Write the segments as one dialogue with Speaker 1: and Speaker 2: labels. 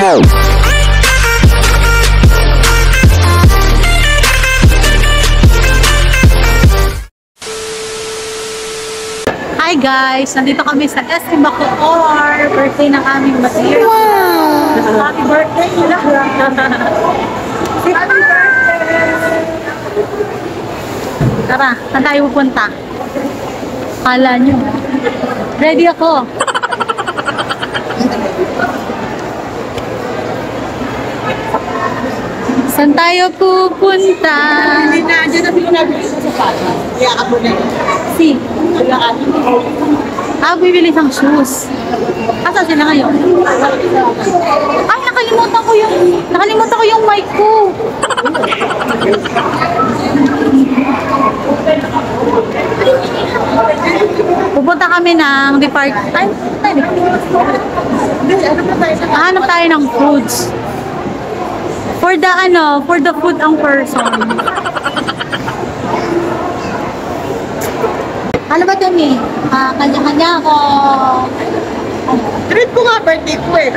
Speaker 1: Hi guys! Nandito kami sa SM Bacoor. Birthday ng aming material. Wow! Happy birthday! Happy birthday! Tara, saan tayo pupunta? Kala nyo. Ready ako. Saan tayo pupunta?
Speaker 2: Hindi na, dyan na pinagpili sa sapatos. Kaya ako na yun.
Speaker 1: Si? Bibili siyang shoes. Asa sila ngayon? Ay, nakalimutan ko yung mic ko. Pupunta kami ng department. Hanap tayo ng foods. For the food ang person. Ano ba kami? Kanya-kanya ako.
Speaker 2: Treat ko nga birthday ko eh.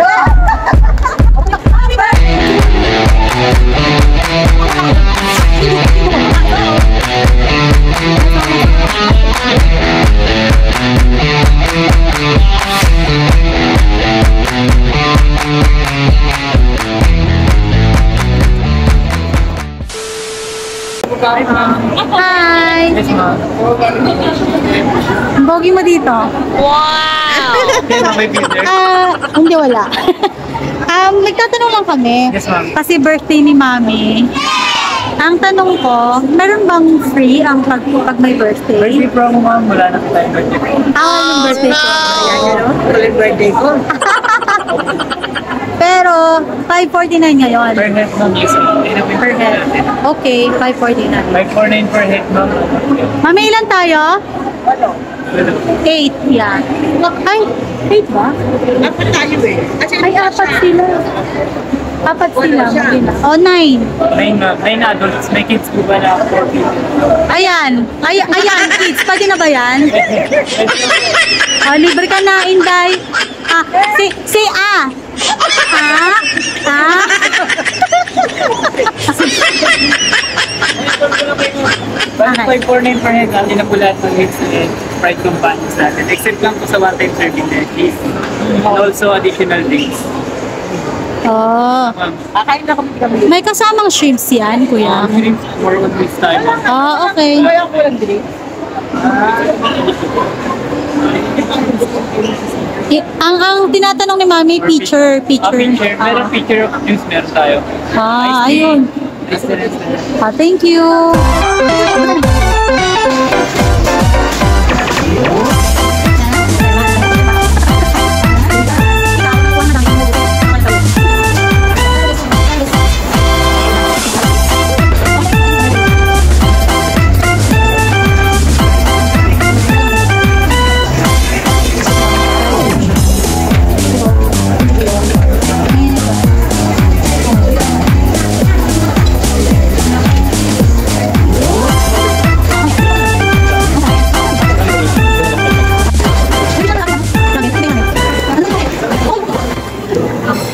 Speaker 1: Hi!
Speaker 3: Yes, ma'am.
Speaker 1: Ang bogi mo dito.
Speaker 3: Wow! May picture?
Speaker 1: Hindi wala. Nagtatanong lang kami.
Speaker 3: Yes, ma'am.
Speaker 1: Kasi birthday ni Mami. Ang tanong ko, meron bang free ang pag may birthday?
Speaker 3: Birthday promo, ma'am. Wala na tayong birthday.
Speaker 1: Yung birthday ko.
Speaker 2: Ayan yun, no? Tuloy birthday ko.
Speaker 1: Pero, 549 ngayon.
Speaker 3: Per head, ma'am. Yes, ma'am.
Speaker 1: Per head. Okay, 549.
Speaker 3: 549 per head, ma'am.
Speaker 1: Mami, ilan tayo?
Speaker 2: Ano?
Speaker 1: 8, yeah. Ay, 8 ba?
Speaker 2: Apat tayo eh. Kasi
Speaker 1: Ay, apat sila. Apat sila.
Speaker 2: siya?
Speaker 1: Oh, 9.
Speaker 3: 9, ma'am. 9 adults. May kids po ba na 4 people?
Speaker 1: Ayan. Ayan, kids. Pwede na ba yan? Libre ka na, Inday. Si A.
Speaker 3: Bali, 549 per head. Natin na po lahat ng heads and fried companions natin. Except lang po sa one-time serving na fees. And also additional drinks.
Speaker 1: Oh.
Speaker 3: Ma'am,
Speaker 2: akain na kami.
Speaker 1: May kasamang shrimps yan, kuya.
Speaker 3: drinks more on this time, ma'am.
Speaker 1: Okay.
Speaker 2: Kaya ko lang drink.
Speaker 1: Ang tinatanong ni Mami, picture.
Speaker 3: Picture. Meron picture of juice, meron tayo.
Speaker 1: Ayun.
Speaker 3: Ice tea.
Speaker 1: Thank you.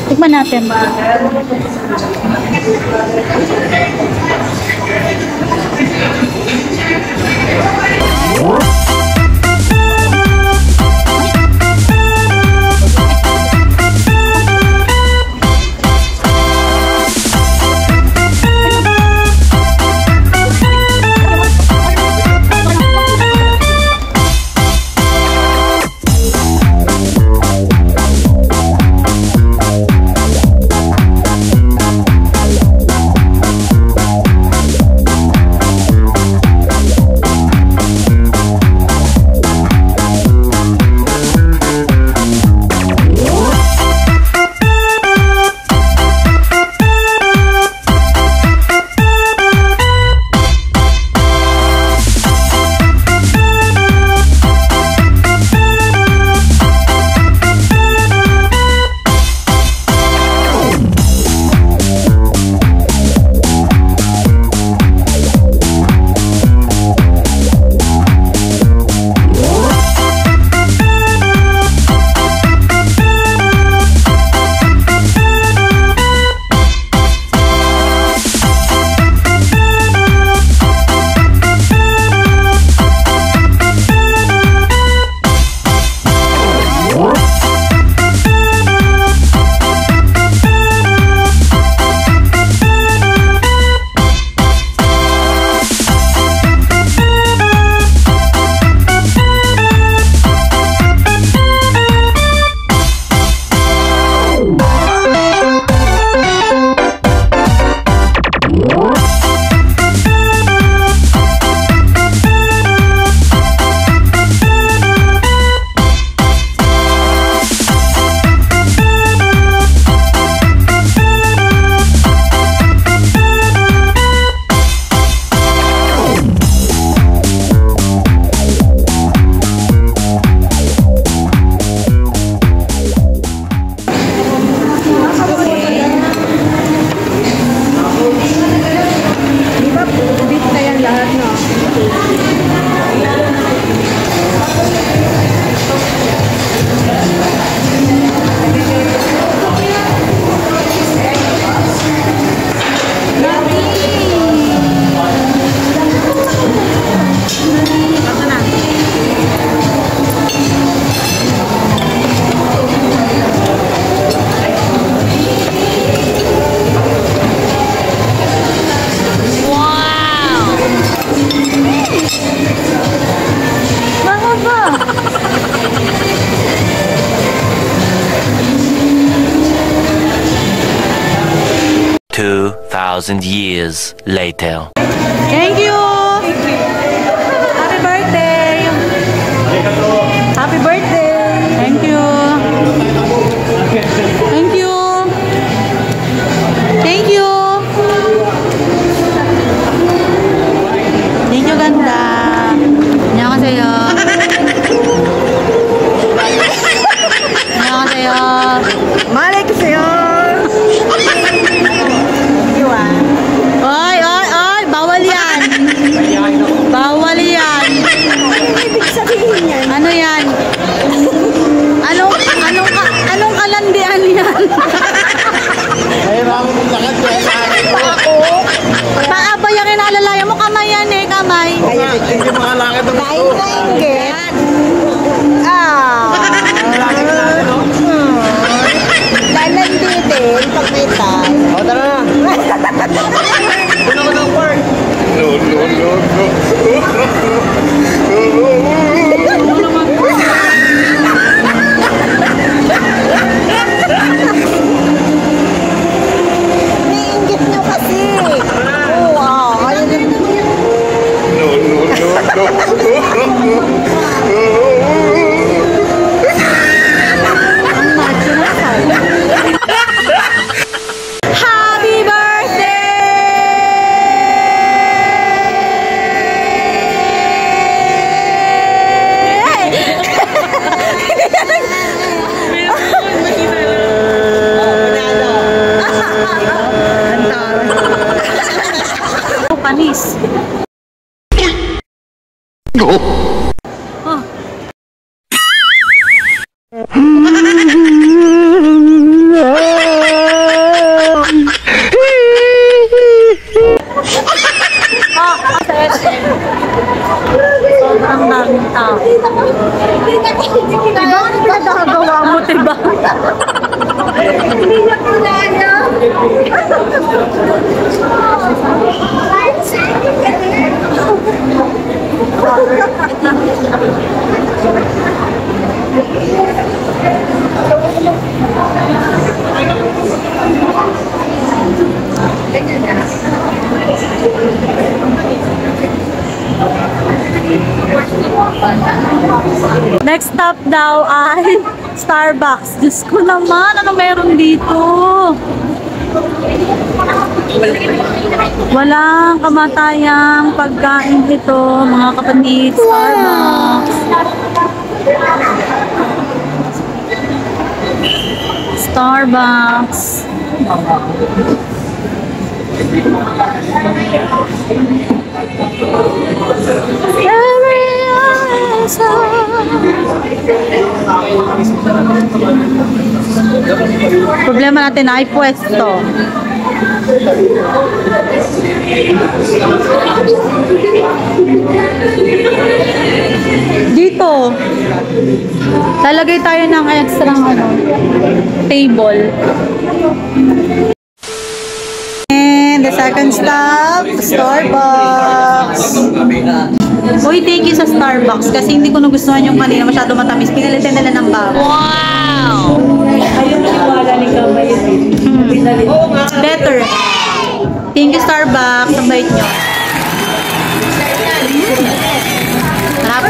Speaker 1: Tikman natin.
Speaker 4: 2,000 years later.
Speaker 1: Thank you! Happy birthday! Happy birthday! Thank you! Thank you! Thank you! Thank you, ganda! 안녕하세요. 안녕하세요.
Speaker 2: Malay
Speaker 1: Oy, oy, oy! Bawal yan! Bawal yan! Ano yan? Anong kalandian yan?
Speaker 5: Ay, mami mong lakad kaya sa akin po.
Speaker 1: Paa ba yung inalalaya mo? Kamay yan eh, kamay.
Speaker 5: Hindi makalakad ng gusto.
Speaker 2: Lalanditin pag may tayo.
Speaker 5: O, tara na. Puno ko ng park.
Speaker 2: Niinggit nyo kasi. Wow, ayun din.
Speaker 1: Happy birthday! Panis. Oh. Sa SM. Sobrang daming tao. Diba? Ano pinagkakagawa mo, diba?
Speaker 2: Hindi niya pinaya.
Speaker 1: Next stop daw ay Starbucks. Diyos ko naman, ano meron dito? Walang kamatayang pagkain ito, mga kapatid. Starbucks. Starbucks. Problema natin ay pwesto. Dito. Lalagay tayo ng extra table. And the second stop, Starbucks. Uy, thank you sa Starbucks kasi hindi ko nagustuhan yung kanina, masyado matamis. Pinalitan nila ng bago. Wow!
Speaker 2: Ayun ang wala ni Kamay.
Speaker 1: Better. Thank you, Starbucks. Ang bait nyo. Sarap.